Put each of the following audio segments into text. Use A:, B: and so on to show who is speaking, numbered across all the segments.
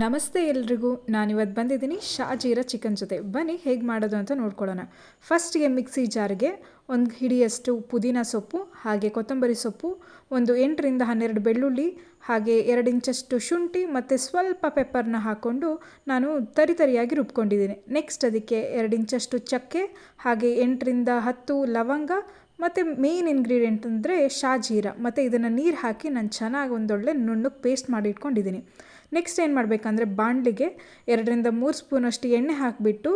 A: ನಮಸ್ತೆ ಎಲ್ರಿಗೂ. ನಾನಿವತ್ತು ಬಂದಿದ್ದೀನಿ ಶಾಜೀರಾ ಚಿಕನ್ ಜೊತೆ. ಬನ್ನಿ ಹೇಗೆ ಮಾಡೋದು ಅಂತ ನೋಡ್ಕೊಳ್ಳೋಣ. ಫಸ್ಟಿಗೆ ಮಿಕ್ಸಿ ಜಾರ್ಗೆ ಒಂದು ಹಿಡಿಯಷ್ಟು ಪುದೀನ ಸೊಪ್ಪು, ಹಾಗೆ ಕೊತ್ತಂಬರಿ ಸೊಪ್ಪು, ಒಂದು 8ರಿಂದ 12 ಬೆಳ್ಳುಳ್ಳಿ, ಹಾಗೆ 2 ಇಂಚಷ್ಟು ಶುಂಠಿ ಮತ್ತು ಸ್ವಲ್ಪ ಪೆಪ್ಪರ್ನ ಹಾಕ್ಕೊಂಡು ನಾನು ತರಿಯಾಗಿ ರುಬ್ಕೊಂಡಿದ್ದೀನಿ. ನೆಕ್ಸ್ಟ್ ಅದಕ್ಕೆ 2 ಇಂಚಷ್ಟು ಚಕ್ಕೆ, ಹಾಗೆ 8ರಿಂದ 10 ಲವಂಗ ಮತ್ತು ಮೇನ್ ಇಂಗ್ರೀಡಿಯೆಂಟ್ ಅಂದರೆ ಶಾಜೀರಾ, ಮತ್ತು ಇದನ್ನು ನೀರು ಹಾಕಿ ನಾನು ಚೆನ್ನಾಗಿ ಒಂದೊಳ್ಳೆ ನುಣ್ಣಗೆ ಪೇಸ್ಟ್ ಮಾಡಿ ಇಟ್ಕೊಂಡಿದ್ದೀನಿ. ನೆಕ್ಸ್ಟ್ ಏನು ಮಾಡಬೇಕಂದ್ರೆ ಬಾಣಲಿಗೆ 2ರಿಂದ 3 ಸ್ಪೂನಷ್ಟು ಎಣ್ಣೆ ಹಾಕಿಬಿಟ್ಟು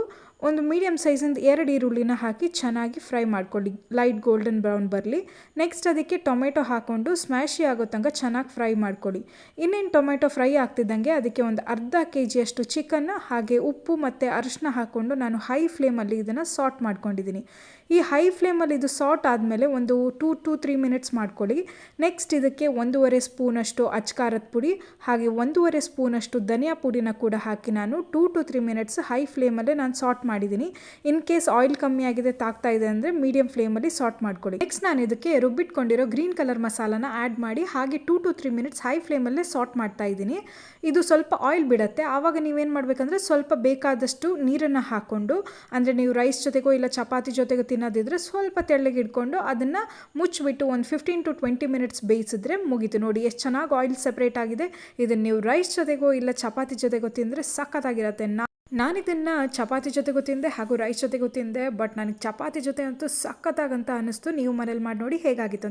A: ಒಂದು ಮೀಡಿಯಮ್ ಸೈಜಿಂದ 2 ಈರುಳ್ಳಿನ ಹಾಕಿ ಚೆನ್ನಾಗಿ ಫ್ರೈ ಮಾಡ್ಕೊಳ್ಳಿ, ಲೈಟ್ ಗೋಲ್ಡನ್ ಬ್ರೌನ್ ಬರಲಿ. ನೆಕ್ಸ್ಟ್ ಅದಕ್ಕೆ ಟೊಮೆಟೊ ಹಾಕ್ಕೊಂಡು ಸ್ಮ್ಯಾಶಿ ಆಗೋ ತನಕ ಚೆನ್ನಾಗಿ ಫ್ರೈ ಮಾಡ್ಕೊಳ್ಳಿ. ಇನ್ನೇನು ಟೊಮೆಟೊ ಫ್ರೈ ಆಗ್ತಿದ್ದಂಗೆ ಅದಕ್ಕೆ ಒಂದು ಅರ್ಧ kg ಅಷ್ಟು ಚಿಕನ್ನ ಹಾಗೆ ಉಪ್ಪು ಮತ್ತು ಅರಿಶಿನ ಹಾಕ್ಕೊಂಡು ನಾನು ಹೈ ಫ್ಲೇಮಲ್ಲಿ ಇದನ್ನು ಸಾಟ್ ಮಾಡ್ಕೊಂಡಿದ್ದೀನಿ. ಈ ಹೈ ಫ್ಲೇಮಲ್ಲಿ ಇದು ಸಾಟ್ ಆದಮೇಲೆ ಒಂದು 2 to 3 ಮಿನಿಟ್ಸ್ ಮಾಡ್ಕೊಳ್ಳಿ. ನೆಕ್ಸ್ಟ್ ಇದಕ್ಕೆ 1.5 ಸ್ಪೂನಷ್ಟು ಅಚ್ಕಾರದ ಪುಡಿ ಹಾಗೆ 1.5 ಸ್ಪೂನಷ್ಟು ಧನಿಯಾ ಪುಡಿನ ಕೂಡ ಹಾಕಿ ನಾನು 2 to 3 ಮಿನಿಟ್ಸ್ ಹೈ ಫ್ಲೇಮಲ್ಲೇ ನಾನು ಸಾಟ್ ಮಾಡಿದ್ದೀನಿ. ಇನ್ ಕೇಸ್ ಆಯಿಲ್ ಕಮ್ಮಿ ಆಗಿದೆ ತಾಗ್ತಾ ಇದೆ ಅಂದರೆ ಮೀಡಿಯಂ ಫ್ಲೇಮಲ್ಲಿ ಸಾಟ್ ಮಾಡ್ಕೊಳ್ಳಿ. ನೆಕ್ಸ್ಟ್ ನಾನು ಇದಕ್ಕೆ ರುಬ್ಬಿಟ್ಕೊಂಡಿರೋ ಗ್ರೀನ್ ಕಲರ್ ಮಸಾಲಾನ ಆ್ಯಡ್ ಮಾಡಿ ಹಾಗೆ 2 to 3 ಮಿನಿಟ್ಸ್ ಹೈ ಫ್ಲೇಮಲ್ಲೇ ಸಾಟ್ ಮಾಡ್ತಾ ಇದ್ದೀನಿ. ಇದು ಸ್ವಲ್ಪ ಆಯಿಲ್ ಬಿಡುತ್ತೆ, ಆವಾಗ ನೀವೇನು ಮಾಡಬೇಕಂದ್ರೆ ಸ್ವಲ್ಪ ಬೇಕಾದಷ್ಟು ನೀರನ್ನು ಹಾಕ್ಕೊಂಡು, ಅಂದರೆ ನೀವು ರೈಸ್ ಜೊತೆಗೋ ಇಲ್ಲ ಚಪಾತಿ ಜೊತೆಗೋ ತಿನ್ನೋದಿದ್ರೆ ಸ್ವಲ್ಪ ತೆಳ್ಳಗೆ ಇಟ್ಕೊಂಡು ಅದನ್ನು ಮುಚ್ಚಿಬಿಟ್ಟು ಒಂದು 15 to 20 ಮಿನಿಟ್ಸ್ ಬೇಯಿಸಿದ್ರೆ ಮುಗೀತು. ನೋಡಿ ಎಷ್ಟು ಚೆನ್ನಾಗಿ ಆಯಿಲ್ ಸಪ್ರೇಟ್ ಆಗಿದೆ. ಇದನ್ನು ನೀವು ರೈಸ್ ಜೊತೆಗೋ ಇಲ್ಲ ಚಪಾತಿ ಜೊತೆಗೋ ತಿಂದರೆ ಸಖತ್ತಾಗಿರುತ್ತೆ. ನಾನಿದನ್ನು ಚಪಾತಿ ಜೊತೆಗೂ ತಿಂದೆ ಹಾಗೂ ರೈಸ್ ಜೊತೆಗೂ ತಿಂದೆ, ಬಟ್ ನನಗೆ ಚಪಾತಿ ಜೊತೆ ಅಂತೂ ಸಖತ್ತಾಗಂತ ಅನ್ನಿಸ್ತು. ನೀವು ಮನೇಲಿ ಮಾಡಿ ನೋಡಿ ಹೇಗಾಗಿತ್ತು ಅಂತ.